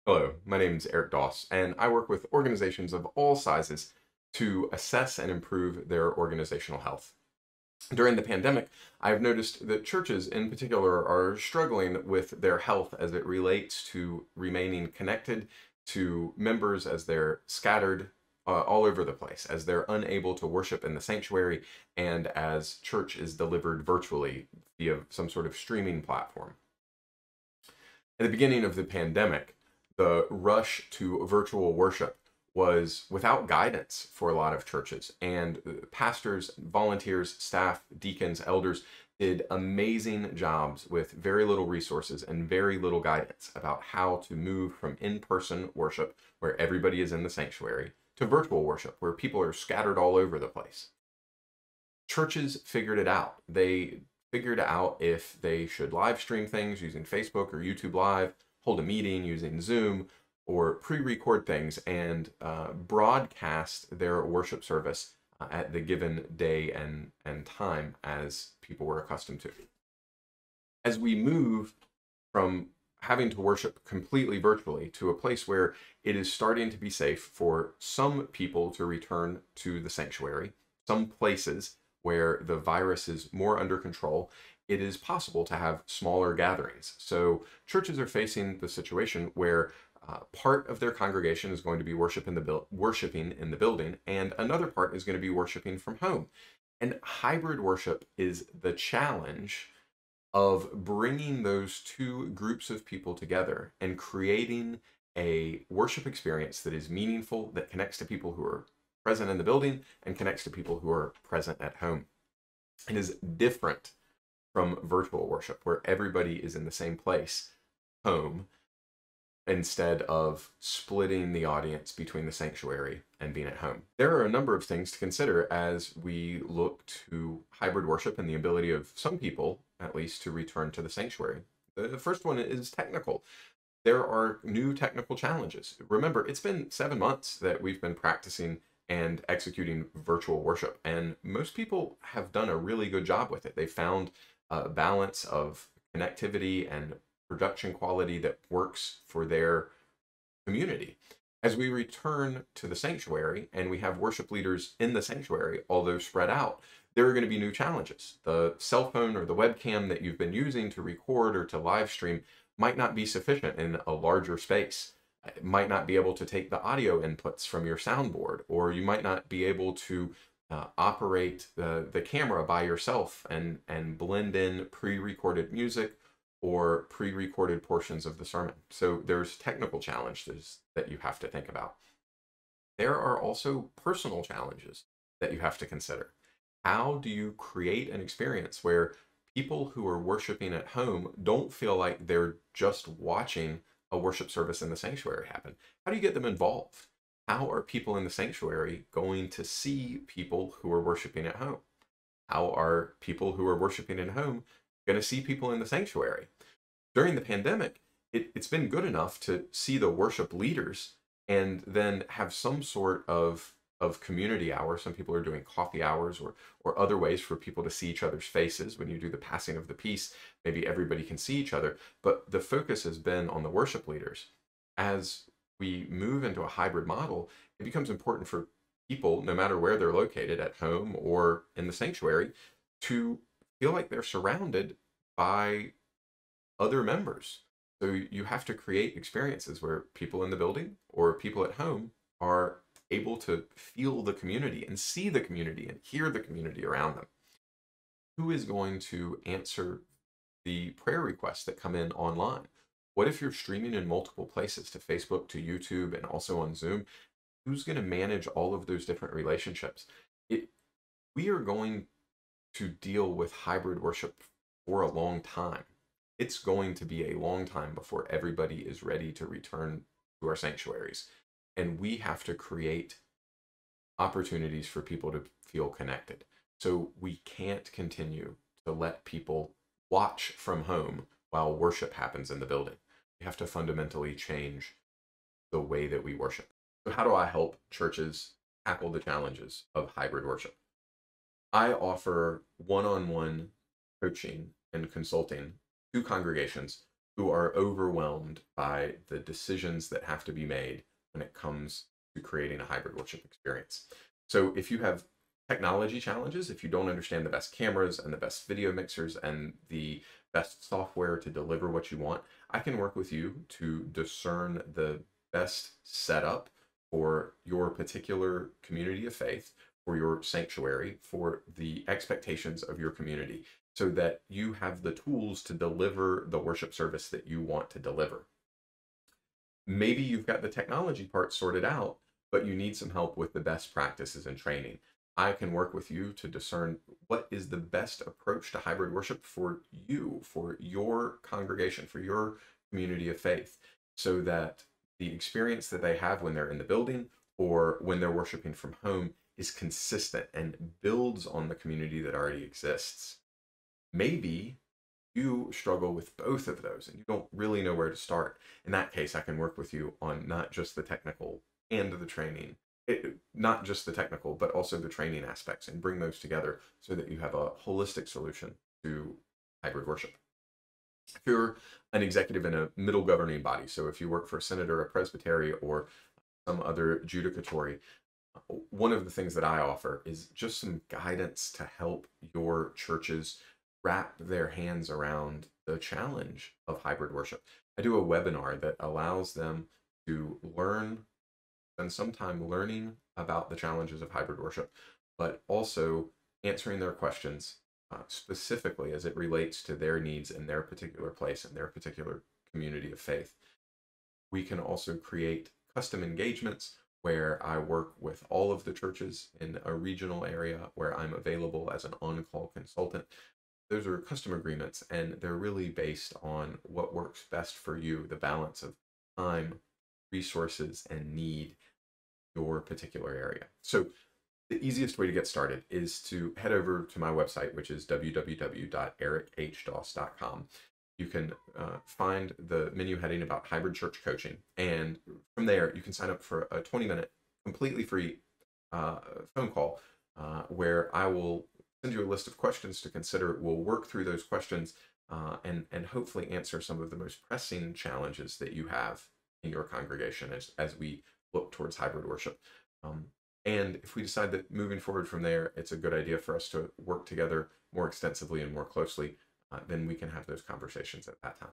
Hello, my name is Eric Doss, and I work with organizations of all sizes to assess and improve their organizational health. During the pandemic, I've noticed that churches in particular are struggling with their health as it relates to remaining connected to members as they're scattered all over the place, as they're unable to worship in the sanctuary, and as church is delivered virtually via some sort of streaming platform. At the beginning of the pandemic, the rush to virtual worship was without guidance for a lot of churches. And pastors, volunteers, staff, deacons, elders did amazing jobs with very little resources and very little guidance about how to move from in person worship, where everybody is in the sanctuary, to virtual worship, where people are scattered all over the place. Churches figured it out. They figured out if they should live stream things using Facebook or YouTube Live, hold a meeting using Zoom, or pre-record things and broadcast their worship service at the given day and time as people were accustomed to. As we move from having to worship completely virtually to a place where it is starting to be safe for some people to return to the sanctuary, some places where the virus is more under control, it is possible to have smaller gatherings. So churches are facing the situation where part of their congregation is going to be worshiping in the building, and another part is going to be worshiping from home. And hybrid worship is the challenge of bringing those two groups of people together and creating a worship experience that is meaningful, that connects to people who are present in the building and connects to people who are present at home. It is different from virtual worship, where everybody is in the same place, home, instead of splitting the audience between the sanctuary and being at home. There are a number of things to consider as we look to hybrid worship and the ability of some people, at least, to return to the sanctuary. The first one is technical. There are new technical challenges. Remember, it's been 7 months that we've been practicing and executing virtual worship, and most people have done a really good job with it. They found a balance of connectivity and production quality that works for their community. As we return to the sanctuary and we have worship leaders in the sanctuary, although spread out, there are going to be new challenges. The cell phone or the webcam that you've been using to record or to live stream might not be sufficient in a larger space. It might not be able to take the audio inputs from your soundboard, or you might not be able to operate the camera by yourself and blend in pre-recorded music or pre-recorded portions of the sermon. So there's technical challenges that you have to think about. There are also personal challenges that you have to consider. How do you create an experience where people who are worshiping at home don't feel like they're just watching a worship service in the sanctuary happen? How do you get them involved? How are people in the sanctuary going to see people who are worshiping at home? How are people who are worshiping at home going to see people in the sanctuary? During the pandemic, it's been good enough to see the worship leaders and then have some sort of community hour. Some people are doing coffee hours or other ways for people to see each other's faces. When you do the passing of the peace, maybe everybody can see each other, but the focus has been on the worship leaders. As we move into a hybrid model, it becomes important for people, no matter where they're located, at home or in the sanctuary, to feel like they're surrounded by other members. So you have to create experiences where people in the building or people at home are able to feel the community and see the community and hear the community around them. Who is going to answer the prayer requests that come in online? What if you're streaming in multiple places, to Facebook, to YouTube, and also on Zoom? Who's going to manage all of those different relationships? We are going to deal with hybrid worship for a long time. It's going to be a long time before everybody is ready to return to our sanctuaries. And we have to create opportunities for people to feel connected. So we can't continue to let people watch from home while worship happens in the building. We have to fundamentally change the way that we worship. So how do I help churches tackle the challenges of hybrid worship? I offer one-on-one coaching and consulting to congregations who are overwhelmed by the decisions that have to be made when it comes to creating a hybrid worship experience. So if you have technology challenges, if you don't understand the best cameras and the best video mixers and the best software to deliver what you want, I can work with you to discern the best setup for your particular community of faith, for your sanctuary, for the expectations of your community, so that you have the tools to deliver the worship service that you want to deliver. Maybe you've got the technology part sorted out, but you need some help with the best practices and training. I can work with you to discern what is the best approach to hybrid worship for you, for your congregation, for your community of faith, so that the experience that they have when they're in the building or when they're worshiping from home is consistent and builds on the community that already exists. Maybe you struggle with both of those and you don't really know where to start. In that case, I can work with you on not just the technical and the training, not just the technical, but also the training aspects, and bring those together so that you have a holistic solution to hybrid worship. If you're an executive in a middle governing body, so if you work for a senator, a presbytery, or some other judicatory, one of the things that I offer is just some guidance to help your churches wrap their hands around the challenge of hybrid worship. I do a webinar that allows them to learn, spend some time learning about the challenges of hybrid worship, but also answering their questions specifically as it relates to their needs in their particular place and their particular community of faith. We can also create custom engagements where I work with all of the churches in a regional area where I'm available as an on-call consultant. Those are custom agreements, and they're really based on what works best for you, the balance of time, resources, and need in your particular area. So the easiest way to get started is to head over to my website, which is www.erichdoss.com. You can find the menu heading about hybrid church coaching, and from there you can sign up for a 20-minute completely free phone call where I will send you a list of questions to consider. We'll work through those questions and hopefully answer some of the most pressing challenges that you have in your congregation as we look towards hybrid worship. And if we decide that moving forward from there, it's a good idea for us to work together more extensively and more closely, then we can have those conversations at that time.